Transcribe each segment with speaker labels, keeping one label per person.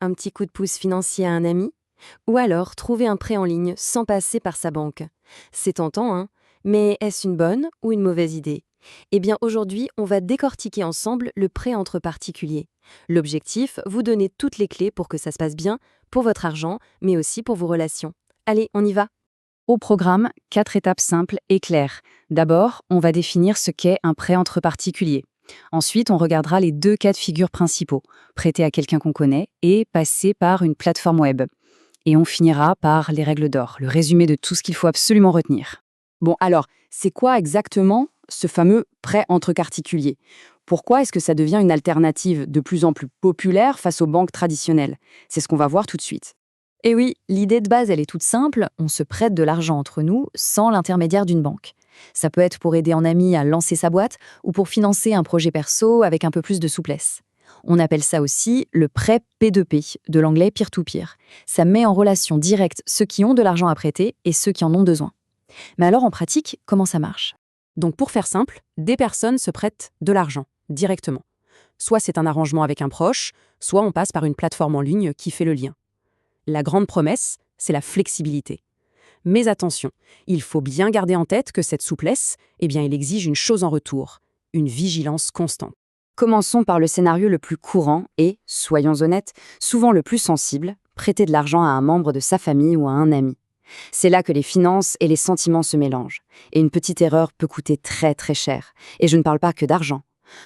Speaker 1: un petit coup de pouce financier à un ami, ou alors trouver un prêt en ligne sans passer par sa banque. C'est tentant, hein? Mais est-ce une bonne ou une mauvaise idée? Eh bien aujourd'hui, on va décortiquer ensemble le prêt entre particuliers. L'objectif, vous donner toutes les clés pour que ça se passe bien, pour votre argent, mais aussi pour vos relations. Allez, on y va!
Speaker 2: Au programme, 4 étapes simples et claires. D'abord, on va définir ce qu'est un prêt entre particuliers. Ensuite, on regardera les 2 cas de figure principaux, prêter à quelqu'un qu'on connaît et passer par une plateforme web. Et on finira par les règles d'or, le résumé de tout ce qu'il faut absolument retenir.
Speaker 3: Bon, alors, c'est quoi exactement ce fameux prêt entre particuliers? Pourquoi est-ce que ça devient une alternative de plus en plus populaire face aux banques traditionnelles? C'est ce qu'on va voir tout de suite.
Speaker 2: Et oui, l'idée de base, elle est toute simple, on se prête de l'argent entre nous sans l'intermédiaire d'une banque. Ça peut être pour aider un ami à lancer sa boîte ou pour financer un projet perso avec un peu plus de souplesse. On appelle ça aussi le prêt P2P, de l'anglais peer-to-peer. Ça met en relation directe ceux qui ont de l'argent à prêter et ceux qui en ont besoin. Mais alors en pratique, comment ça marche?
Speaker 3: Donc pour faire simple, des personnes se prêtent de l'argent, directement. Soit c'est un arrangement avec un proche, soit on passe par une plateforme en ligne qui fait le lien. La grande promesse, c'est la flexibilité. Mais attention, il faut bien garder en tête que cette souplesse, elle exige une chose en retour, une vigilance constante.
Speaker 2: Commençons par le scénario le plus courant et, soyons honnêtes, souvent le plus sensible, prêter de l'argent à un membre de sa famille ou à un ami. C'est là que les finances et les sentiments se mélangent. Et une petite erreur peut coûter très très cher. Et je ne parle pas que d'argent.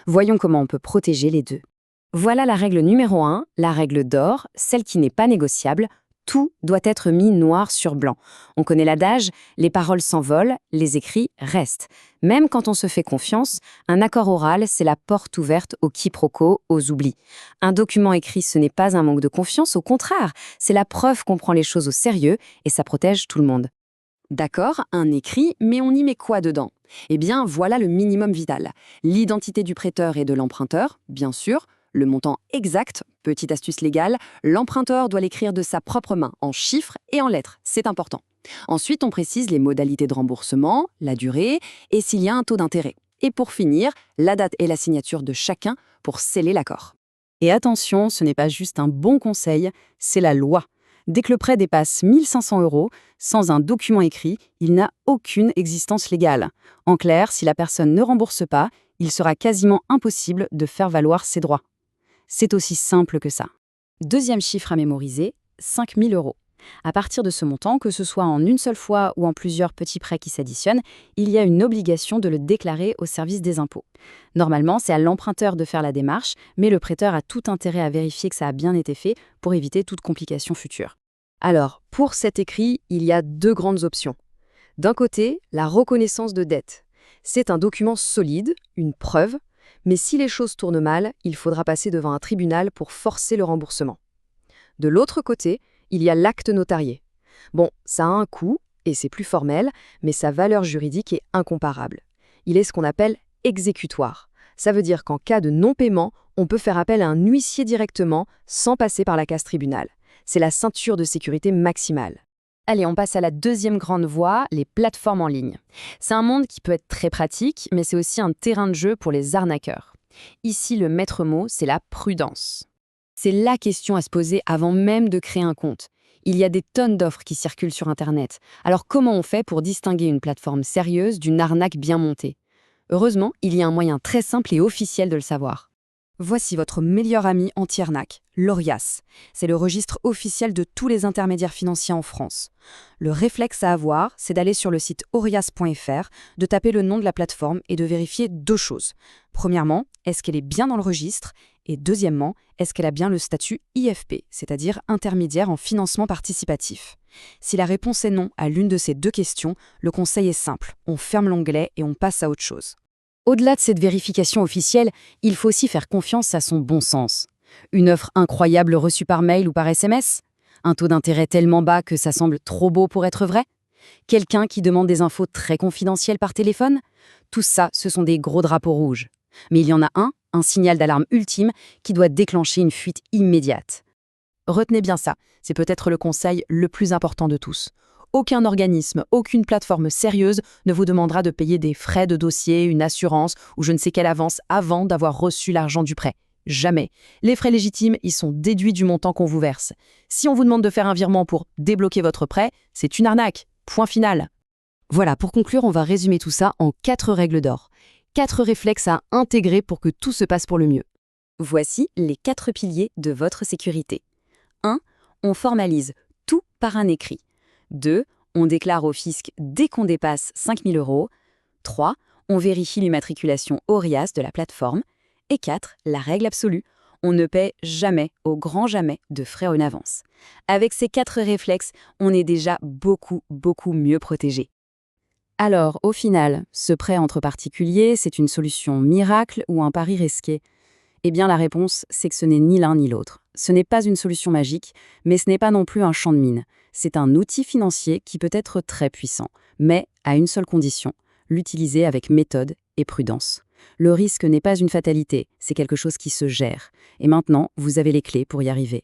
Speaker 2: Voyons comment on peut protéger les deux. Voilà la règle numéro 1, la règle d'or, celle qui n'est pas négociable. Tout doit être mis noir sur blanc. On connaît l'adage, les paroles s'envolent, les écrits restent. Même quand on se fait confiance, un accord oral, c'est la porte ouverte aux quiproquos, aux oublis. Un document écrit, ce n'est pas un manque de confiance, au contraire, c'est la preuve qu'on prend les choses au sérieux et ça protège tout le monde.
Speaker 3: D'accord, un écrit, mais on y met quoi dedans? Eh bien, voilà le minimum vital. L'identité du prêteur et de l'emprunteur, bien sûr, le montant exact, petite astuce légale, l'emprunteur doit l'écrire de sa propre main, en chiffres et en lettres, c'est important. Ensuite, on précise les modalités de remboursement, la durée et s'il y a un taux d'intérêt. Et pour finir, la date et la signature de chacun pour sceller l'accord.
Speaker 2: Et attention, ce n'est pas juste un bon conseil, c'est la loi. Dès que le prêt dépasse 1 500 €, sans un document écrit, il n'a aucune existence légale. En clair, si la personne ne rembourse pas, il sera quasiment impossible de faire valoir ses droits. C'est aussi simple que ça. Deuxième chiffre à mémoriser, 5 000 €. À partir de ce montant, que ce soit en une seule fois ou en plusieurs petits prêts qui s'additionnent, il y a une obligation de le déclarer au service des impôts. Normalement, c'est à l'emprunteur de faire la démarche, mais le prêteur a tout intérêt à vérifier que ça a bien été fait pour éviter toute complication future.
Speaker 1: Alors, pour cet écrit, il y a 2 grandes options. D'un côté, la reconnaissance de dette. C'est un document solide, une preuve, mais si les choses tournent mal, il faudra passer devant un tribunal pour forcer le remboursement. De l'autre côté, il y a l'acte notarié. Bon, ça a un coût, et c'est plus formel, mais sa valeur juridique est incomparable. Il est ce qu'on appelle exécutoire. Ça veut dire qu'en cas de non-paiement, on peut faire appel à un huissier directement, sans passer par la case tribunal. C'est la ceinture de sécurité maximale.
Speaker 2: Allez, on passe à la deuxième grande voie, les plateformes en ligne. C'est un monde qui peut être très pratique, mais c'est aussi un terrain de jeu pour les arnaqueurs. Ici, le maître mot, c'est la prudence. C'est la question à se poser avant même de créer un compte. Il y a des tonnes d'offres qui circulent sur Internet. Alors comment on fait pour distinguer une plateforme sérieuse d'une arnaque bien montée? Heureusement, il y a un moyen très simple et officiel de le savoir.
Speaker 3: Voici votre meilleur ami anti-arnaque, l'ORIAS. C'est le registre officiel de tous les intermédiaires financiers en France. Le réflexe à avoir, c'est d'aller sur le site orias.fr, de taper le nom de la plateforme et de vérifier 2 choses. Premièrement, est-ce qu'elle est bien dans le registre? Et deuxièmement, est-ce qu'elle a bien le statut IFP, c'est-à-dire intermédiaire en financement participatif? Si la réponse est non à l'une de ces 2 questions, le conseil est simple, on ferme l'onglet et on passe à autre chose.
Speaker 2: Au-delà de cette vérification officielle, il faut aussi faire confiance à son bon sens. Une offre incroyable reçue par mail ou par SMS? Un taux d'intérêt tellement bas que ça semble trop beau pour être vrai? Quelqu'un qui demande des infos très confidentielles par téléphone? Tout ça, ce sont des gros drapeaux rouges. Mais il y en a un signal d'alarme ultime qui doit déclencher une fuite immédiate.
Speaker 3: Retenez bien ça, c'est peut-être le conseil le plus important de tous. Aucun organisme, aucune plateforme sérieuse ne vous demandera de payer des frais de dossier, une assurance ou je ne sais quelle avance avant d'avoir reçu l'argent du prêt. Jamais. Les frais légitimes, ils sont déduits du montant qu'on vous verse. Si on vous demande de faire un virement pour débloquer votre prêt, c'est une arnaque. Point final. Voilà, pour conclure, on va résumer tout ça en 4 règles d'or. 4 réflexes à intégrer pour que tout se passe pour le mieux.
Speaker 2: Voici les 4 piliers de votre sécurité. 1. On formalise tout par un écrit. 2. On déclare au fisc dès qu'on dépasse 5 000 €. 3. On vérifie l'immatriculation ORIAS de la plateforme. Et 4. La règle absolue. On ne paie jamais, au grand jamais, de frais en avance. Avec ces 4 réflexes, on est déjà beaucoup mieux protégé. Alors, au final, ce prêt entre particuliers, c'est une solution miracle ou un pari risqué? Eh bien, la réponse, c'est que ce n'est ni l'un ni l'autre. Ce n'est pas une solution magique, mais ce n'est pas non plus un champ de mine. C'est un outil financier qui peut être très puissant, mais à une seule condition, l'utiliser avec méthode et prudence. Le risque n'est pas une fatalité, c'est quelque chose qui se gère. Et maintenant, vous avez les clés pour y arriver.